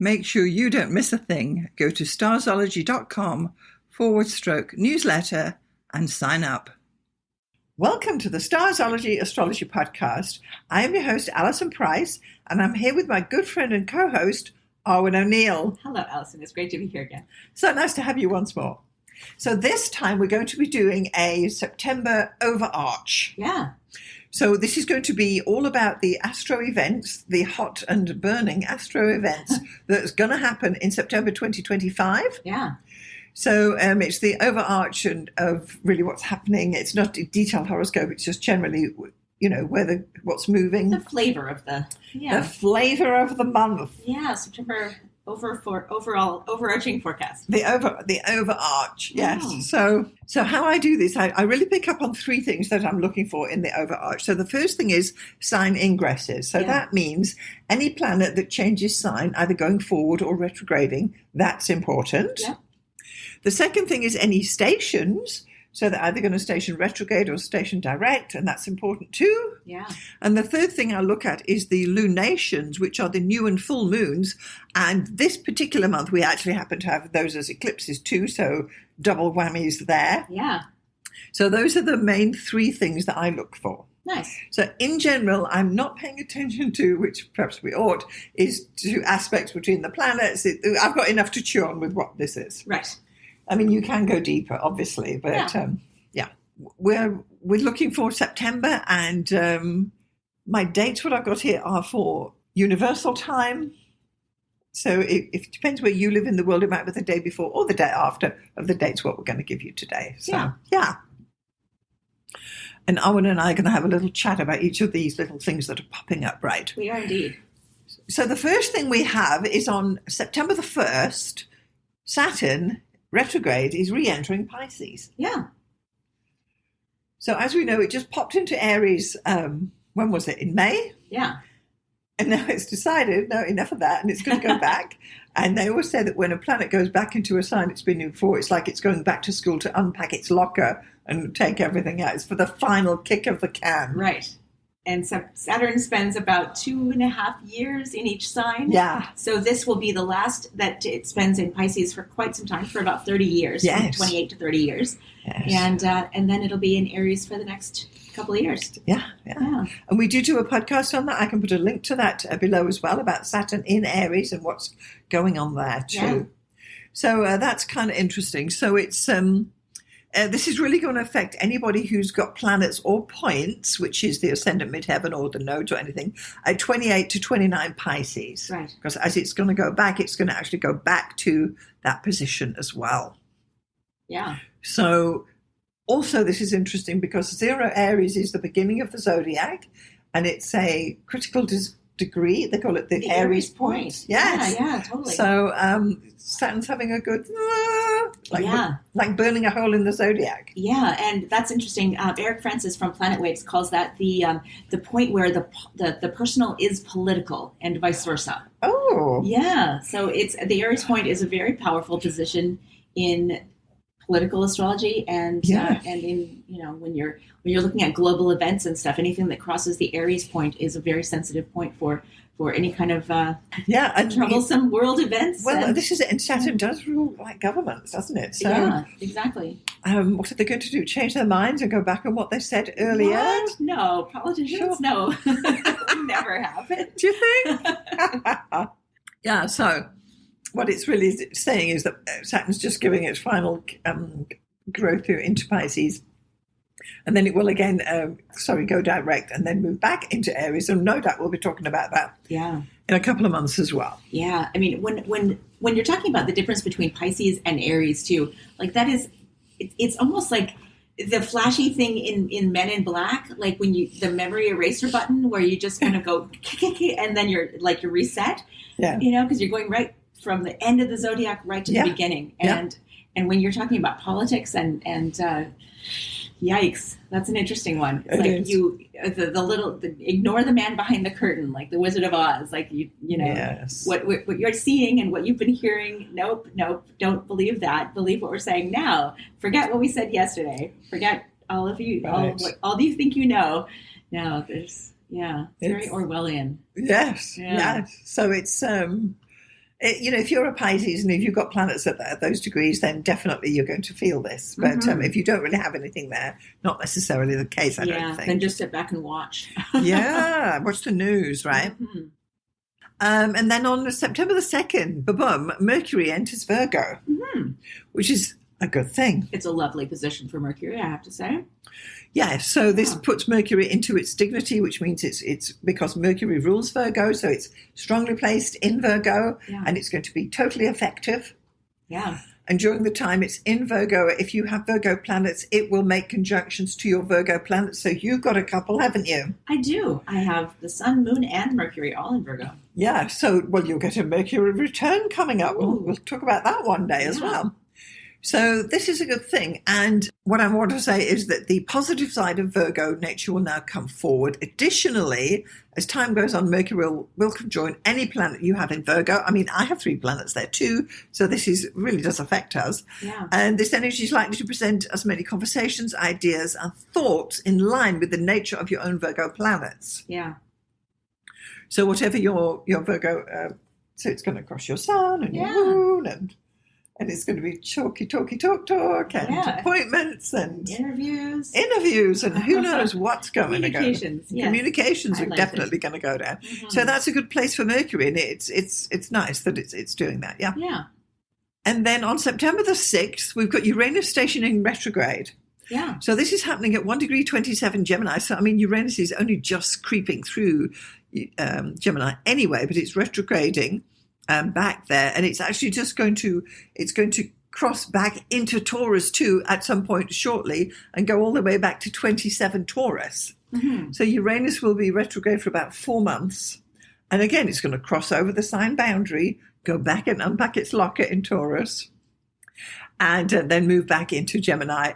Make sure you don't miss a thing. Go to starzology.com/newsletter and sign up. Welcome to the Starzology Astrology Podcast. I am your host, Alison Price, and I'm here with my good friend and co-host, Arwynne O'Neill. Hello, Alison. It's great to be here again. So nice to have you once more. So this time we're going to be doing a September OVERARCH. Yeah. So this is going to be all about the Astro events, the hot and burning Astro events that's going to happen in September 2025. Yeah. So it's the overarch of really what's happening. It's not a detailed horoscope. It's just generally, what's moving. The flavor of the month. Yeah, September overarching forecast. The overarch, yes. Oh. So how I do this, I really pick up on three things that I'm looking for in the overarch. So the first thing is sign ingresses. So that means any planet that changes sign, either going forward or retrograding, that's important. Yeah. The second thing is any stations. So they're either going to station retrograde or station direct, and that's important too. Yeah. And the third thing I look at is the lunations, which are the new and full moons. And this particular month, we actually happen to have those as eclipses too, so double whammies there. Yeah. So those are the main three things that I look for. Nice. So in general, I'm not paying attention to, which perhaps we ought, is to aspects between the planets. I've got enough to chew on with what this is. Right. I mean, you can go deeper, obviously, but we're looking for September, and my dates, what I've got here, are for universal time. So it depends where you live in the world. It might be the day before or the day after of the dates what we're going to give you today. So, yeah. And Arwynne and I are going to have a little chat about each of these little things that are popping up, right? We are indeed. So the first thing we have is on September the 1st, Saturn retrograde is re-entering Pisces. Yeah. So as we know, it just popped into Aries, when was it, in May? Yeah. And now it's decided, no, enough of that, and it's going to go back. And they always say that when a planet goes back into a sign it's been in before, it's like it's going back to school to unpack its locker and take everything out. It's for the final kick of the can. Right. And Saturn spends about 2.5 years in each sign. Yeah. So this will be the last that it spends in Pisces for quite some time, for about 30 years, yes. from 28 to 30 years. Yes. And then it'll be in Aries for the next couple of years. Yeah. And we do a podcast on that. I can put a link to that below as well about Saturn in Aries and what's going on there too. Yeah. So that's kind of interesting. So it's... this is really going to affect anybody who's got planets or points, which is the ascendant midheaven or the nodes or anything, at 28 to 29 Pisces. Right. Because as it's going to go back, it's going to actually go back to that position as well. Yeah. So also this is interesting because 0 Aries is the beginning of the zodiac, and it's a critical degree. They call it the Aries point. Yes. Yeah, totally. So Saturn's having a good... like burning a hole in the zodiac. Yeah, and that's interesting. Eric Francis from Planet Waves calls that the point where the personal is political and vice versa. Oh, yeah. So it's the Aries point is a very powerful position in political astrology, and in when you're looking at global events and stuff, anything that crosses the Aries point is a very sensitive point for any kind of troublesome world events. Well, this is it. And Saturn does rule like governments, doesn't it? So, yeah, exactly. What are they going to do? Change their minds and go back on what they said earlier? What? No, politicians, no. Would never happen. Do you think? Yeah, so what it's really saying is that Saturn's just giving its final growth through into Pisces. And then it will again, go direct and then move back into Aries. And no doubt we'll be talking about that in a couple of months as well. Yeah. I mean, when you're talking about the difference between Pisces and Aries too, like that is, it's almost like the flashy thing in Men in Black, like when the memory eraser button where you just kind of go and then you're reset, because you're going right from the end of the zodiac right to the beginning. And when you're talking about politics and yikes, that's an interesting one. It's like the ignore the man behind the curtain, like the Wizard of Oz. Like what you're seeing and what you've been hearing. Nope, don't believe that. Believe what we're saying now. Forget what we said yesterday. Forget all of you, all you think you know. No, it's very Orwellian. Yes. So it's If you're a Pisces and if you've got planets at those degrees, then definitely you're going to feel this. But if you don't really have anything there, not necessarily the case, I don't think. Then just sit back and watch. Watch the news, right? And then on September the 2nd, Mercury enters Virgo, which is a good thing. It's a lovely position for Mercury, I have to say. Yeah, so this puts Mercury into its dignity, which means it's because Mercury rules Virgo, so it's strongly placed in Virgo, and it's going to be totally effective. Yeah. And during the time it's in Virgo, if you have Virgo planets, it will make conjunctions to your Virgo planets. So you've got a couple, haven't you? I do. I have the Sun, Moon, and Mercury all in Virgo. Yeah, so, you'll get a Mercury return coming up. We'll talk about that one day as well. So this is a good thing. And what I want to say is that the positive side of Virgo nature will now come forward. Additionally, as time goes on, Mercury will conjoin any planet you have in Virgo. I mean, I have 3 planets there too, so this really does affect us. Yeah. And this energy is likely to present as many conversations, ideas, and thoughts in line with the nature of your own Virgo planets. Yeah. So whatever your Virgo, so it's going to cross your sun and your moon and it's going to be talk, and appointments and interviews, and who knows what's going to go. Communications are definitely going to go down. So that's a good place for Mercury, and it's nice that it's doing that. Yeah. Yeah. And then on September the 6th, we've got Uranus stationing retrograde. Yeah. So this is happening at 1 degree 27 Gemini. So I mean, Uranus is only just creeping through Gemini anyway, but it's retrograding. Back there, and it's actually just going to cross back into Taurus too at some point shortly and go all the way back to 27 Taurus. So Uranus will be retrograde for about 4 months, and again it's going to cross over the sign boundary, go back and unpack its locket in Taurus, and then move back into Gemini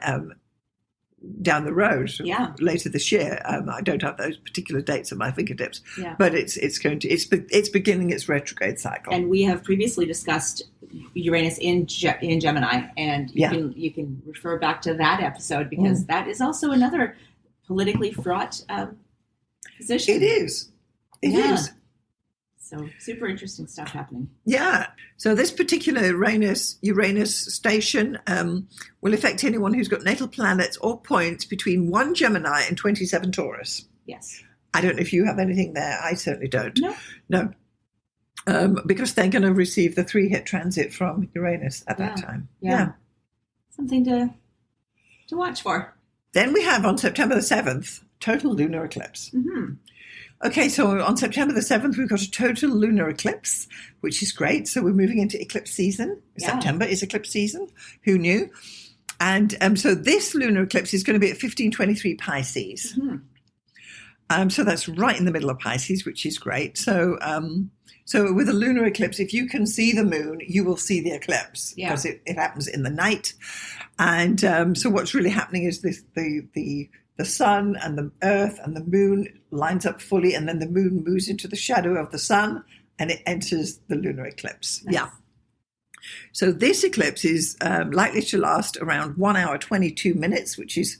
down the road later this year. I don't have those particular dates at my fingertips, but it's beginning its retrograde cycle. And we have previously discussed Uranus in Gemini, and you can refer back to that episode because that is also another politically fraught position. It is. It is. So super interesting stuff happening. Yeah. So this particular Uranus station will affect anyone who's got natal planets or points between 1 Gemini and 27 Taurus. Yes. I don't know if you have anything there. I certainly don't. No. Because they're going to receive the 3-hit transit from Uranus at that time. Yeah. Something to watch for. Then we have on September the 7th, total lunar eclipse. Okay, so on September the 7th, we've got a total lunar eclipse, which is great. So we're moving into eclipse season. September is eclipse season. Who knew? And so this lunar eclipse is going to be at 1523 Pisces. So that's right in the middle of Pisces, which is great. So with a lunar eclipse, if you can see the moon, you will see the eclipse because it happens in the night. And so what's really happening is the sun and the earth and the moon lines up fully, and then the moon moves into the shadow of the sun and it enters the lunar eclipse. Nice. Yeah. So this eclipse is likely to last around 1 hour, 22 minutes, which is,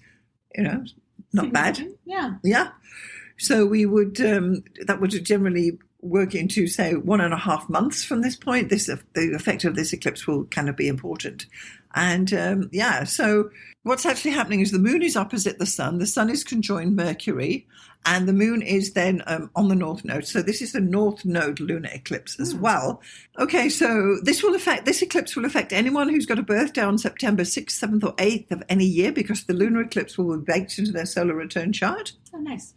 not bad. Yeah. Yeah. So we would, that would generally work into, say, 1.5 months from this point. The effect of this eclipse will kind of be important. And so what's actually happening is the moon is opposite the sun. The sun is conjoined Mercury, and the moon is then on the north node. So this is the north node lunar eclipse as well. Okay, so this eclipse will affect anyone who's got a birthday on September 6th, 7th, or 8th of any year, because the lunar eclipse will be baked into their solar return chart. Oh, nice.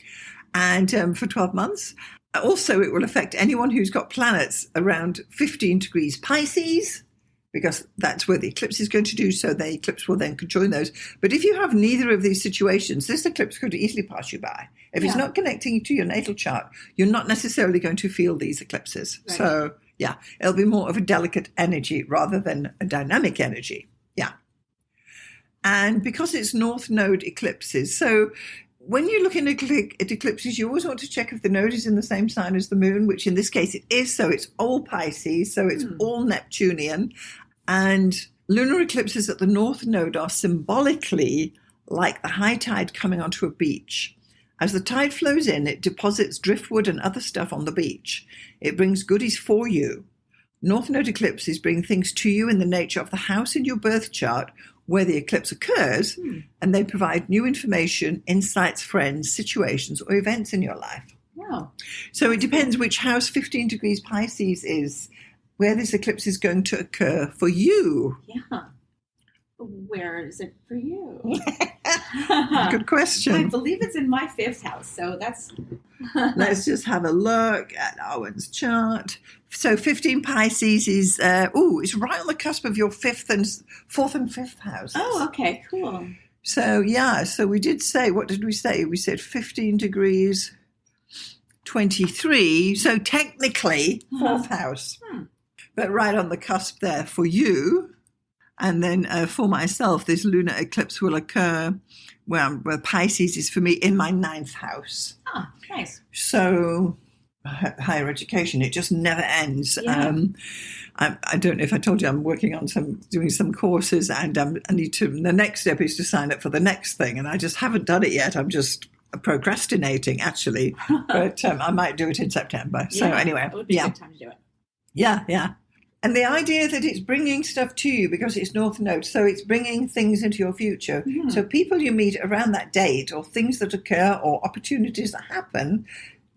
And for 12 months. Also, it will affect anyone who's got planets around 15 degrees Pisces, because that's where the eclipse is going to do, so the eclipse will then conjoin those. But if you have neither of these situations, this eclipse could easily pass you by. If it's not connecting to your natal chart, you're not necessarily going to feel these eclipses. Right. So, it'll be more of a delicate energy rather than a dynamic energy. Yeah. And because it's north node eclipses, so when you're looking at eclipses, you always want to check if the node is in the same sign as the moon, which in this case it is. So it's all Pisces, so it's all Neptunian. And lunar eclipses at the north node are symbolically like the high tide coming onto a beach. As the tide flows in, it deposits driftwood and other stuff on the beach. It brings goodies for you. North node eclipses bring things to you in the nature of the house in your birth chart where the eclipse occurs, and they provide new information, insights, friends, situations, or events in your life. Wow. So it depends which house 15 degrees Pisces is, where this eclipse is going to occur for you. Yeah. Where is it for you? Good question. I believe it's in my 5th house, so that's... Let's just have a look at Arwynne's chart. So 15 Pisces is, it's right on the cusp of your 4th and 5th houses. Oh, okay, cool. So, so we did say, what did we say? We said 15 degrees, 23. So technically, 4th house. But right on the cusp there for you. And then for myself, this lunar eclipse will occur where Pisces is for me in my 9th house. Ah, nice. So higher education, it just never ends. Yeah. I don't know if I told you I'm working on doing some courses, and I need to. The next step is to sign up for the next thing, and I just haven't done it yet. I'm just procrastinating, actually, but I might do it in September. So anyway, it would be a good time to do it. Yeah. And the idea that it's bringing stuff to you because it's North Node, so it's bringing things into your future. Mm-hmm. So people you meet around that date, or things that occur, or opportunities that happen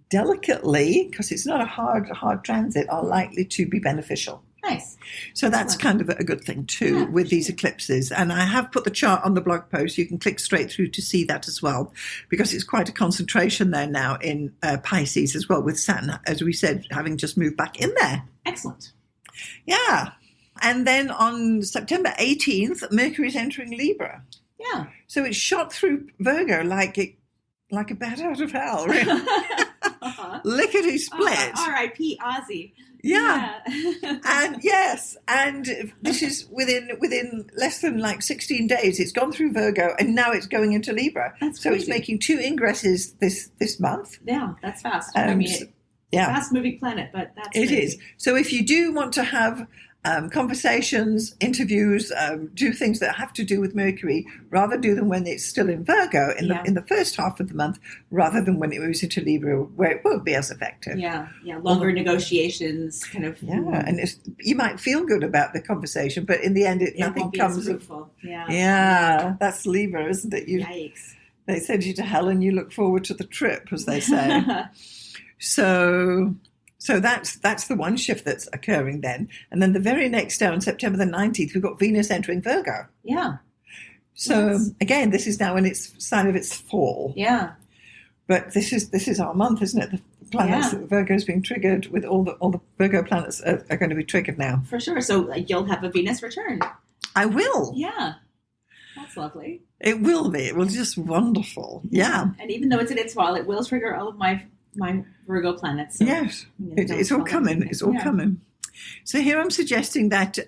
delicately, because it's not a hard transit, are likely to be beneficial. Nice. So that's kind of a good thing too with these eclipses. And I have put the chart on the blog post. You can click straight through to see that as well, because it's quite a concentration there now in Pisces as well, with Saturn, as we said, having just moved back in there. Excellent. Yeah. And then on September 18th, Mercury is entering Libra. Yeah. So it's shot through Virgo like a bat out of hell, really. Lickety split. R.I.P. Ozzy. Yeah. And this is within less than 16 days. It's gone through Virgo and now it's going into Libra. That's so crazy. It's making 2 ingresses this month. Yeah, that's fast. Fast-moving planet, but that's crazy. It is. So if you do want to have conversations, interviews, do things that have to do with Mercury, rather do them when it's still in Virgo in the first half of the month, rather than when it moves into Libra, where it won't be as effective. Yeah. Longer negotiations, kind of. Yeah, and you might feel good about the conversation, but in the end, nothing won't be comes. As fruitful. Yeah, that's Libra, isn't it? Yikes! They send you to hell, and you look forward to the trip, as they say. So that's the one shift that's occurring then. And then the very next day on September the 19th, we've got Venus entering Virgo. Yeah. So again, this is now in its sign of its fall. Yeah. But this is our month, isn't it? The planets, Virgo's being triggered with all the Virgo planets are going to be triggered now. For sure. So you'll have a Venus return. I will. Yeah. That's lovely. It will be. It will be just wonderful. Yeah. And even though it's in its fall, it will trigger all of my Virgo planets. So yes, it's all coming. It's all coming. So here I'm suggesting that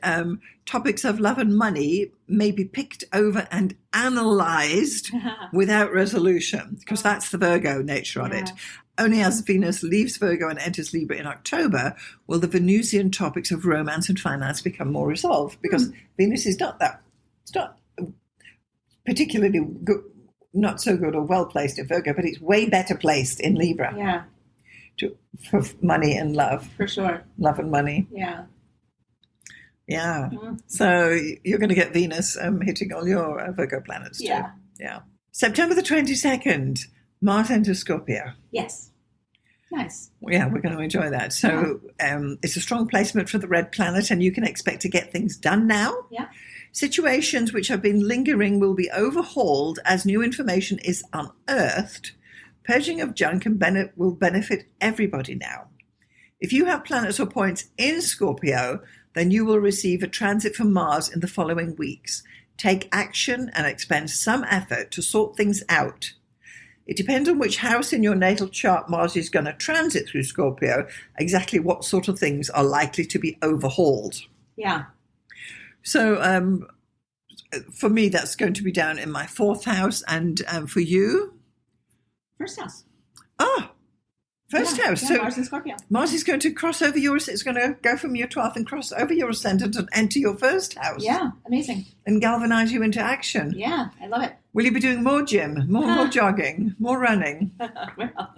topics of love and money may be picked over and analysed without resolution, because that's the Virgo nature of it. Only as Venus leaves Virgo and enters Libra in October will the Venusian topics of romance and finance become more resolved, because Venus is it's not particularly good. Not so good or well placed in Virgo, but it's way better placed in Libra. Yeah. For money and love. For sure. Love and money. Yeah. Yeah. Mm-hmm. So you're going to get Venus hitting all your Virgo planets too. Yeah. September the 22nd, Mars enters Scorpio. Yes. Nice. Yeah, we're going to enjoy that. So it's a strong placement for the red planet, and you can expect to get things done now. Yeah. Situations which have been lingering will be overhauled as new information is unearthed. Purging of junk will benefit everybody now. If you have planets or points in Scorpio, then you will receive a transit from Mars in the following weeks. Take action and expend some effort to sort things out. It depends on which house in your natal chart Mars is going to transit through Scorpio, exactly what sort of things are likely to be overhauled. Yeah. So for me, that's going to be down in my 4th house. And for you? First house. Oh, First house. Yeah, So Mars in Scorpio. Mars is going to cross over yours. It's going to go from your 12th and cross over your ascendant and enter your first house. Yeah, amazing. And galvanize you into action. Yeah, I love it. Will you be doing more gym, more jogging, more running? Well,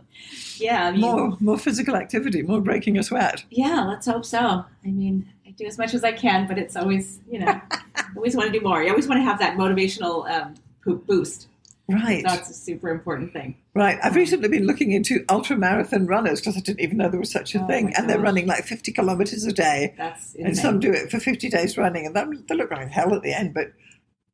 yeah, I mean, more physical activity, more breaking a sweat. Yeah, let's hope so. I mean, I do as much as I can, but it's always, always want to do more. You always want to have that motivational boost. Right. That's a super important thing. Right. I've recently been looking into ultramarathon runners because I didn't even know there was such a thing. And they're running like 50 kilometers a day. That's insane. And some do it for 50 days running. And they look like hell at the end. But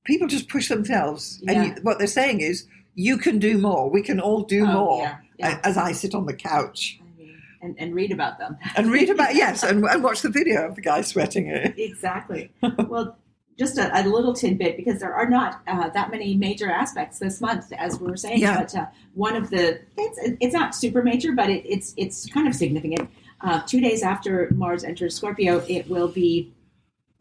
people just push themselves. Yeah. And what they're saying is, you can do more. We can all do more. Yeah. As I sit on the couch. I mean, and read about them. And read about, yes, and watch the video of the guy sweating it. Exactly. Well, just a little tidbit, because there are not that many major aspects this month, as we were saying. Yeah. But one of it's not super major, but it's kind of significant. 2 days after Mars enters Scorpio, it will be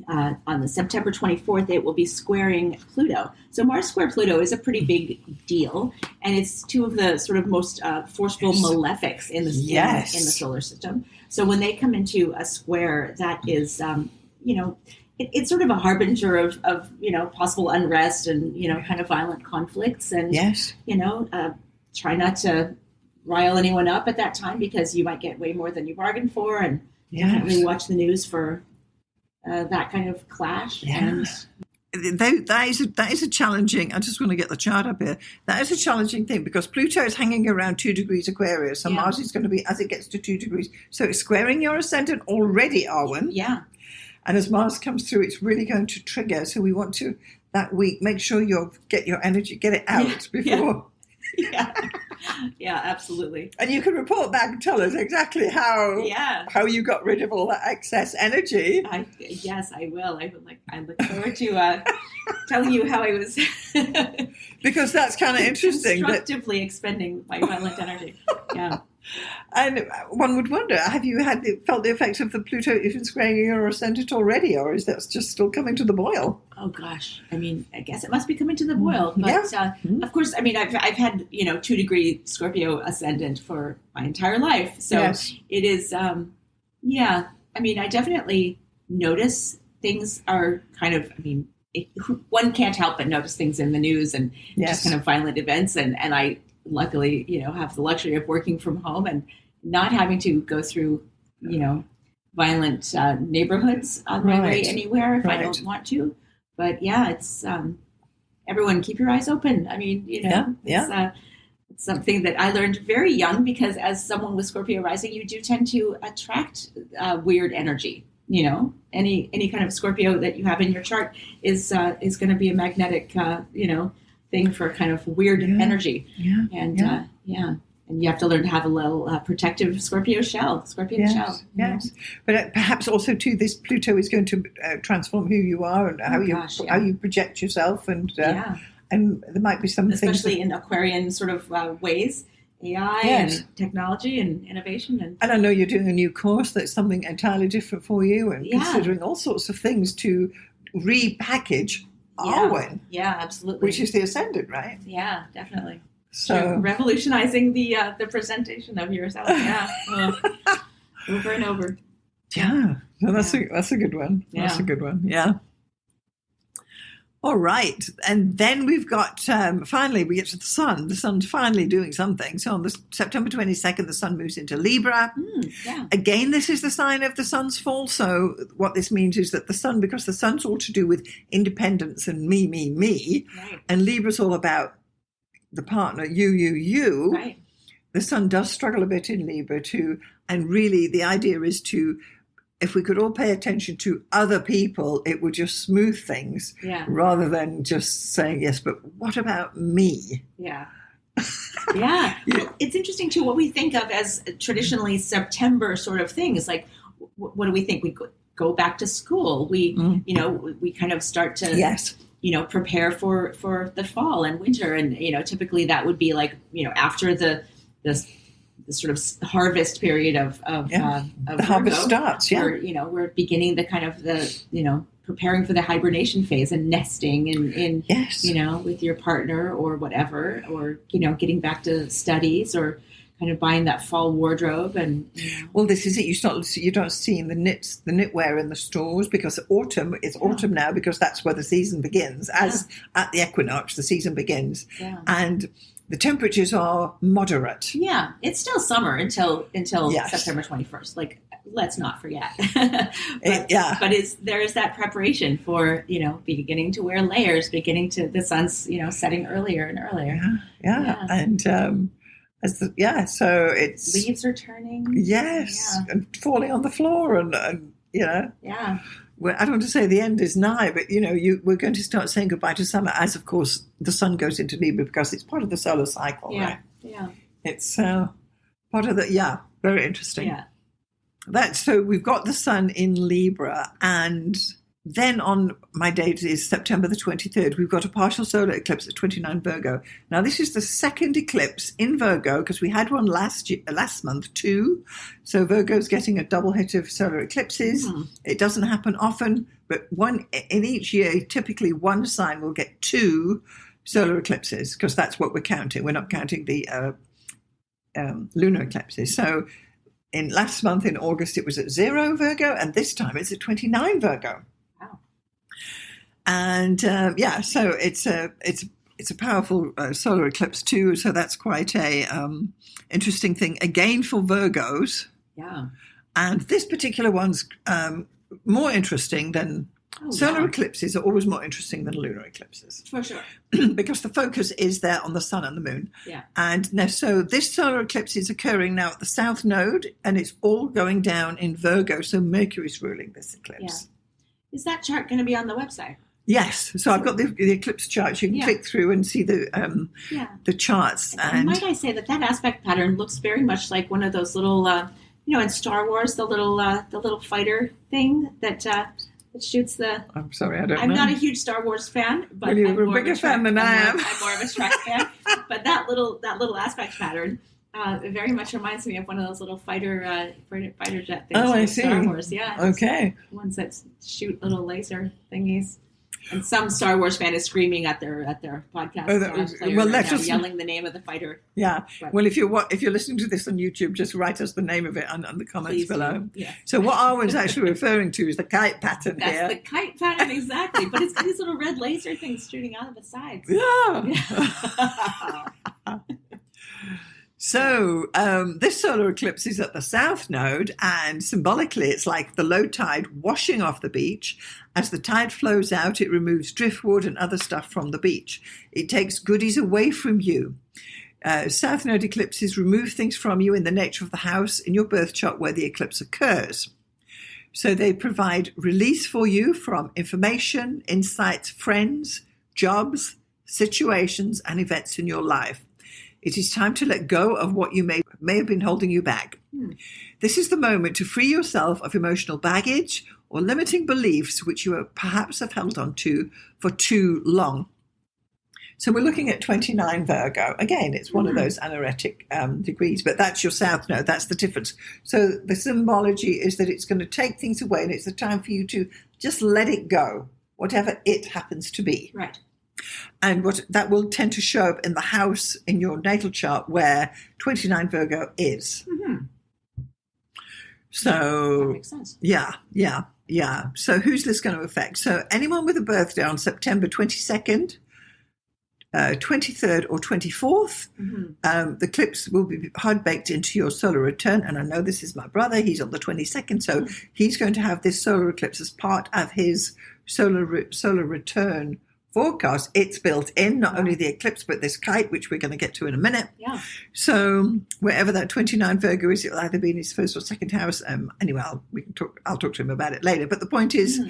on the September 24th. It will be squaring Pluto. So Mars square Pluto is a pretty big deal, and it's two of the sort of most forceful malefics in the in the solar system. So when they come into a square, that is it's sort of a harbinger of possible unrest and kind of violent conflicts, and try not to rile anyone up at that time, because you might get way more than you bargained for, and definitely watch the news for that kind of clash. Yeah. And that is a challenging. I just want to get the chart up here. That is a challenging thing, because Pluto is hanging around 2 degrees Aquarius, and Mars is going to be, as it gets to 2 degrees, so it's squaring your ascendant already, Arwynne. Yeah. And as Mars comes through, it's really going to trigger. So we want to, that week, make sure you get your energy, get it out before. Yeah, absolutely. And you can report back and tell us exactly how you got rid of all that excess energy. Yes, I will. I look forward to telling you how I was because that's kind of interesting. Constructively expending my violent energy. Yeah. And one would wonder, have you felt the effects of the Pluto even squaring your ascendant already, or is that just still coming to the boil? Oh gosh, I mean, I guess it must be coming to the boil. But of course, I mean, I've had 2 degree Scorpio ascendant for my entire life, so it is. I mean, I definitely notice things are kind of. I mean, one can't help but notice things in the news and just kind of violent events, and I. Luckily, have the luxury of working from home and not having to go through, violent neighborhoods on my way anywhere if I don't want to. But it's everyone keep your eyes open. I mean, it's something that I learned very young, because as someone with Scorpio rising, you do tend to attract weird energy. Any kind of Scorpio that you have in your chart is going to be a magnetic, thing for kind of weird energy. And you have to learn to have a little protective Scorpion shell. Yes. But perhaps also too, this Pluto is going to transform who you are and how you project yourself, and there might be some especially things in Aquarian sort of ways. AI and technology and innovation. And I know you're doing a new course that's something entirely different for you, and considering all sorts of things to repackage Arwynne. Yeah, absolutely. Which is the ascendant, right? Yeah, definitely. So revolutionizing the presentation of yourself. Yeah. Over and over. Yeah. No, that's a good one. Yeah. That's a good one. Yeah. All right. And then we've got, finally, we get to the sun. The sun's finally doing something. So on the September 22nd, the sun moves into Libra. Again, this is the sign of the sun's fall. So what this means is that the sun, because the sun's all to do with independence and me, and Libra's all about the partner, you. Right. The sun does struggle a bit in Libra too. And really the idea is if we could all pay attention to other people, it would just smooth things rather than just saying, yes, but what about me? Yeah. Yeah. It's interesting, too, what we think of as traditionally September sort of things. Like, what do we think? We go back to school. We, we kind of start to, prepare for the fall and winter. And, typically that would be like, after the sort of harvest period of the harvest starts. Yeah, we're beginning the kind of the preparing for the hibernation phase and nesting in with your partner or whatever, or getting back to studies or kind of buying that fall wardrobe. And well, this is it. You don't see the knitwear in the stores because autumn is autumn now, because that's where the season begins. As at the equinox, the season begins, and the temperatures are moderate. Yeah, it's still summer until September 21st. Like, let's not forget. But there is that preparation for, beginning to wear layers, the sun's, setting earlier and earlier. Yeah. And so it's leaves are turning. Yes, and falling on the floor, and Yeah. Well, I don't want to say the end is nigh, but we're going to start saying goodbye to summer as, of course, the sun goes into Libra, because it's part of the solar cycle, right? Yeah. It's part of the very interesting. Yeah. So we've got the sun in Libra, and then on my date is September the 23rd. We've got a partial solar eclipse at 29 Virgo. Now, this is the second eclipse in Virgo, because we had one last month too. So Virgo's getting a double hit of solar eclipses. Mm-hmm. It doesn't happen often, but one in each year, typically one sign will get 2 solar eclipses, because that's what we're counting. We're not counting the lunar eclipses. So last month in August, it was at 0 Virgo, and this time it's at 29 Virgo. And so it's a powerful solar eclipse too. So that's quite a interesting thing again for Virgos. Yeah. And this particular one's more interesting than solar eclipses are always more interesting than lunar eclipses. For sure. Because the focus is there on the sun and the moon. Yeah. And now, so this solar eclipse is occurring now at the south node, and it's all going down in Virgo. So Mercury's ruling this eclipse. Yeah. Is that chart going to be on the website? Yes, so I've got the eclipse charts. You can click through and see the charts. And might I say that aspect pattern looks very much like one of those little, in Star Wars, the little fighter thing that shoots the. I'm sorry, I don't know. I'm not a huge Star Wars fan, but you're a bigger fan than I am. I'm more of a Shrek fan, but that little aspect pattern. It very much reminds me of one of those little fighter jet things. Oh, I see. Star Wars, yeah. Okay. Ones that shoot little laser thingies. And some Star Wars fan is screaming at their podcast. Yelling the name of the fighter. Yeah. But, well, if you're listening to this on YouTube, just write us the name of it on the comments below. Yeah. So what Arwynne's actually referring to is the kite pattern here. That's the kite pattern, exactly. But it's got these little red laser things shooting out of the sides. Yeah. So this solar eclipse is at the south node, and symbolically it's like the low tide washing off the beach. As the tide flows out, it removes driftwood and other stuff from the beach. It takes goodies away from you. South node eclipses remove things from you in the nature of the house in your birth chart where the eclipse occurs. So they provide release for you from information, insights, friends, jobs, situations, and events in your life. It is time to let go of what you may have been holding you back. This is the moment to free yourself of emotional baggage or limiting beliefs which you perhaps have held on to for too long. So we're looking at 29 Virgo. Again, it's one of those anaretic degrees, but that's your south node. That's the difference. So the symbology is that it's going to take things away, and it's the time for you to just let it go, whatever it happens to be. Right. And what that will tend to show up in the house in your natal chart where 29 Virgo is. Mm-hmm. So that makes sense. Yeah. So who's this going to affect? So anyone with a birthday on September 22nd, 23rd or 24th, the eclipse will be hard baked into your solar return. And I know this is my brother. He's on the 22nd. So he's going to have this solar eclipse as part of his solar return forecast. It's built in, not only the eclipse, but this kite, which we're going to get to in a minute. Yeah. So wherever that 29 Virgo is, it'll either be in his first or second house. Anyway, I'll talk to him about it later. But the point is,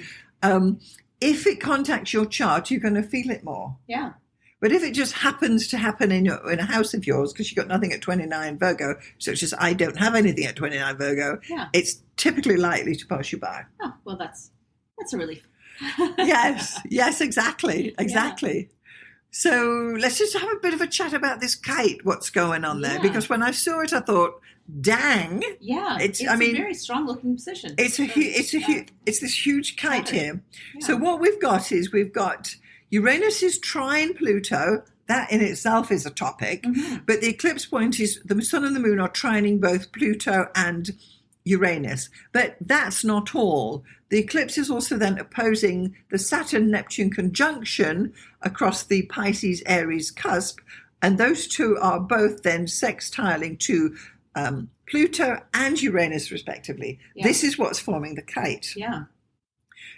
if it contacts your chart, you're going to feel it more. Yeah. But if it just happens to happen in a house of yours, because you've got nothing at 29 Virgo, so it's just, I don't have anything at 29 Virgo, it's typically likely to pass you by. Oh, well, that's a relief. Yes, exactly. Yeah. So let's just have a bit of a chat about this kite, what's going on there. Because when I saw it, I thought, dang. Yeah, it's a very strong looking position. It's this huge kite here. Yeah. So what we've got Uranus is trine Pluto. that in itself is a topic. But the eclipse point is the sun and the moon are trining both Pluto and Uranus. But that's not all. The eclipse is also then opposing the Saturn-Neptune conjunction across the Pisces-Aries cusp. And those two are both then sextiling to Pluto and Uranus, respectively. Yeah. This is what's forming the kite. Yeah.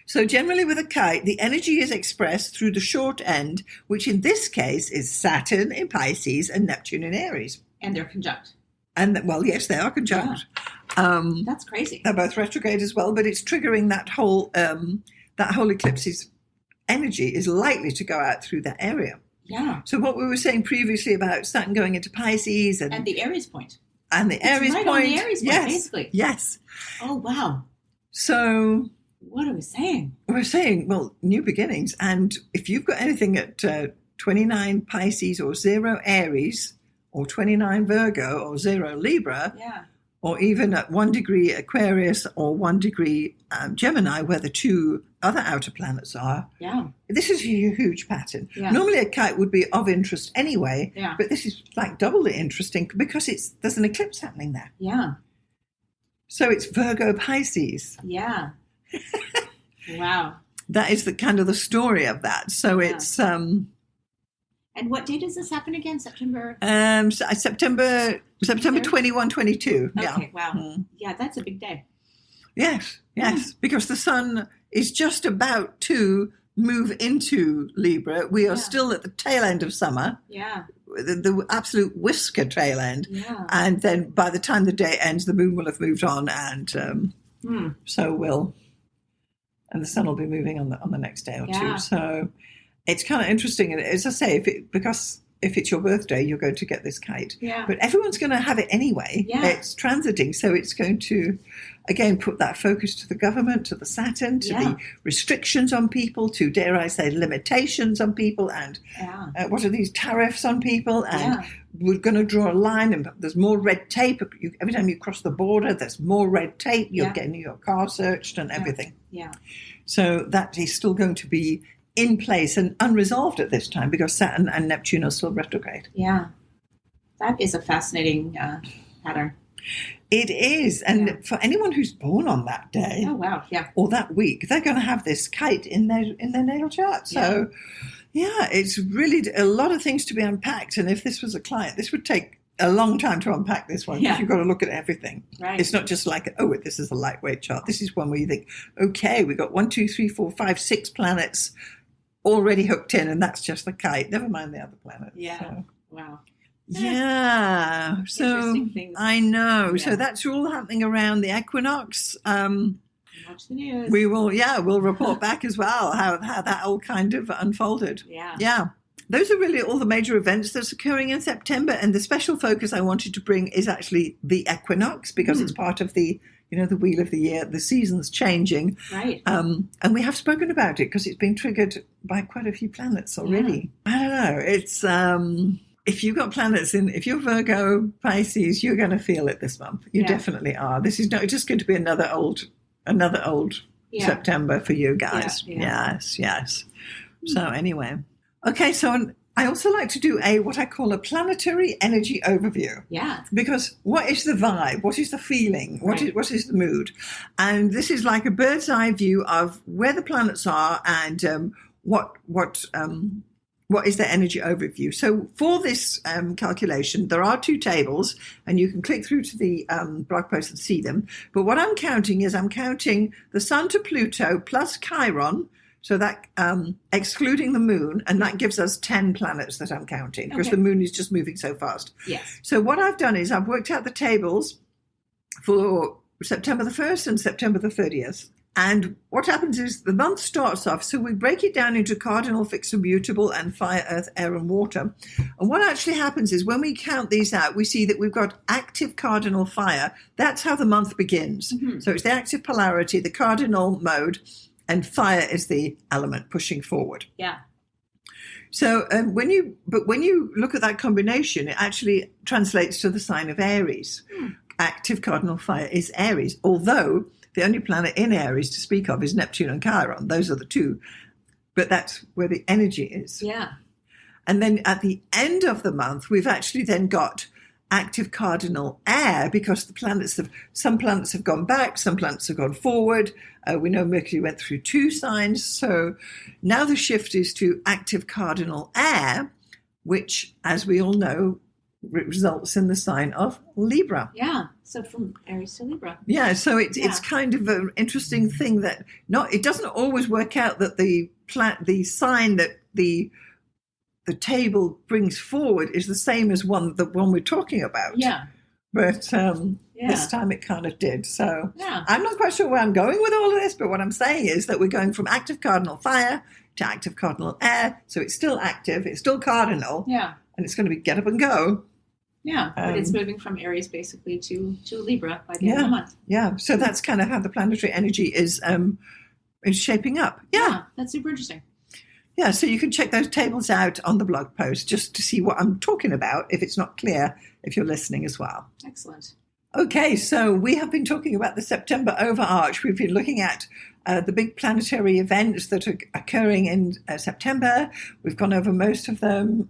So generally with a kite, the energy is expressed through the short end, which in this case is Saturn in Pisces and Neptune in Aries. And they're conjunct. And, well, yes, they are conjunct. Yeah. That's crazy. They're both retrograde as well, but it's triggering that whole eclipse's energy is likely to go out through that area. Yeah. So what we were saying previously about Saturn going into Pisces and the Aries point. And the Aries right point. On the Aries point, yes, basically. Yes. Oh, wow. So what are we saying? We're saying, well, new beginnings. And if you've got anything at 29 Pisces or 0 Aries or 29 Virgo or 0 Libra, or even at 1 degree Aquarius or 1 degree Gemini, where the two other outer planets are, this is a huge pattern. Yeah. Normally a kite would be of interest anyway, but this is like doubly interesting because there's an eclipse happening there. Yeah. So it's Virgo Pisces. Yeah. Wow. That is the kind of the story of that. So it's and what day does this happen again? September? September 21, 22. Okay, wow. Yeah, that's a big day. Yes, because the sun is just about to move into Libra. We are still at the tail end of summer. Yeah. The absolute whisker tail end. Yeah. And then by the time the day ends, the moon will have moved on, and so will, and the sun will be moving on the next day or two. So it's kind of interesting. And as I say, if it's your birthday, you're going to get this kite. Yeah. But everyone's going to have it anyway. Yeah. It's transiting, so it's going to, again, put that focus to the government, to the Saturn, to the restrictions on people, to, dare I say, limitations on people, and what are these tariffs on people? And we're going to draw a line, and there's more red tape. Every time you cross the border, there's more red tape. You're getting your car searched and everything. Yeah. So that is still going to be in place and unresolved at this time because Saturn and Neptune are still retrograde. Yeah. That is a fascinating pattern. It is. And for anyone who's born on that day, or that week, they're going to have this kite in their natal chart. So, it's really a lot of things to be unpacked. And if this was a client, this would take a long time to unpack this one because you've got to look at everything. Right. It's not just like, this is a lightweight chart. This is one where you think, okay, we've got 1, 2, 3, 4, 5, 6 planets already hooked in, and that's just the kite. Never mind the other planets. Yeah. So. Wow. Yeah. So I know. Yeah. So that's all happening around the equinox. Watch the news. We will. Yeah, we'll report back as well how that all kind of unfolded. Yeah. Yeah. Those are really all the major events that's occurring in September, and the special focus I wanted to bring is actually the equinox because it's part of the the wheel of the year, the seasons changing. Right. And we have spoken about it because it's been triggered by quite a few planets already. Yeah. I don't know. It's if you've got planets if you're Virgo, Pisces, you're going to feel it this month. You definitely are. This is not just going to be another old September for you guys. Yeah. Yes. So anyway. Okay, so I also like to do what I call a planetary energy overview. Yeah. Because what is the vibe? What is the feeling? What is the mood? And this is like a bird's eye view of where the planets are and what is their energy overview. So for this calculation, there are 2 tables, and you can click through to the blog post and see them. But what I'm counting the Sun to Pluto plus Chiron. So that excluding the moon, and that gives us 10 planets that I'm counting because the moon is just moving so fast. Yes. So what I've done is I've worked out the tables for September the 1st and September the 30th. And what happens is the month starts off, so we break it down into cardinal, fixed, immutable, and fire, earth, air, and water. And what actually happens is when we count these out, we see that we've got active cardinal fire. That's how the month begins. Mm-hmm. So it's the active polarity, the cardinal mode, and fire is the element pushing forward. Yeah. So when you look at that combination, it actually translates to the sign of Aries. Active cardinal fire is Aries, although the only planet in Aries to speak of is Neptune and Chiron. Those are the 2. But that's where the energy is. Yeah. And then at the end of the month, we've actually then got active cardinal air, because some planets have gone back, some planets have gone forward. We know Mercury went through 2 signs. So now the shift is to active cardinal air, which, as we all know, results in the sign of Libra. Yeah. So from Aries to Libra. Yeah. So it's kind of an interesting thing that it doesn't always work out that the sign that the table brings forward is the same as the one we're talking about. Yeah. But this time it kind of did. So I'm not quite sure where I'm going with all of this, but what I'm saying is that we're going from active cardinal fire to active cardinal air. So it's still active, it's still cardinal. Yeah. And it's going to be get up and go. Yeah, but it's moving from Aries basically to Libra by the end of the month. Yeah, so that's kind of how the planetary energy is shaping up. Yeah, that's super interesting. Yeah, so you can check those tables out on the blog post just to see what I'm talking about, if it's not clear, if you're listening as well. Excellent. Okay, so we have been talking about the September overarch. We've been looking at the big planetary events that are occurring in September. We've gone over most of them.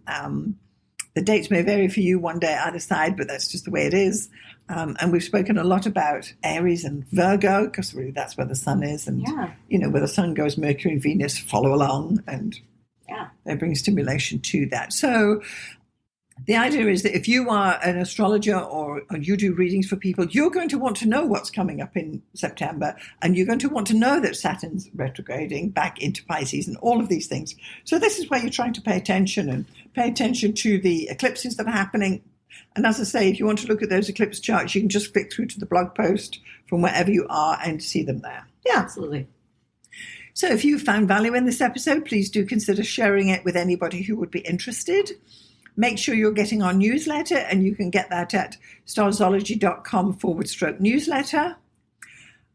The dates may vary for you one day either side, but that's just the way it is. And we've spoken a lot about Aries and Virgo, because really that's where the sun is. And, where the sun goes, Mercury and Venus follow along, and they bring stimulation to that. So the idea is that if you are an astrologer or you do readings for people, you're going to want to know what's coming up in September, and you're going to want to know that Saturn's retrograding back into Pisces and all of these things. So this is where you're trying to pay attention to the eclipses that are happening. And as I say, if you want to look at those eclipse charts, you can just click through to the blog post from wherever you are and see them there. Yeah, absolutely. So if you found value in this episode, please do consider sharing it with anybody who would be interested. Make sure you're getting our newsletter, and you can get that at starzology.com/newsletter.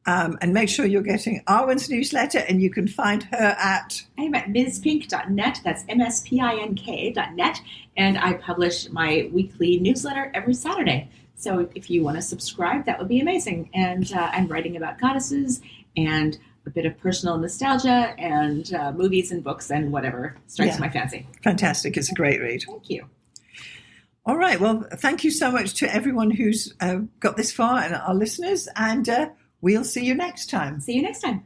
And make sure you're getting Arwynne's newsletter, and you can find her at... I'm at mspink.net. That's mspink.net. And I publish my weekly newsletter every Saturday. So if you want to subscribe, that would be amazing. And I'm writing about goddesses and a bit of personal nostalgia and movies and books and whatever strikes my fancy. Fantastic. It's a great read. Thank you. All right. Well, thank you so much to everyone who's got this far and our listeners. And we'll see you next time. See you next time.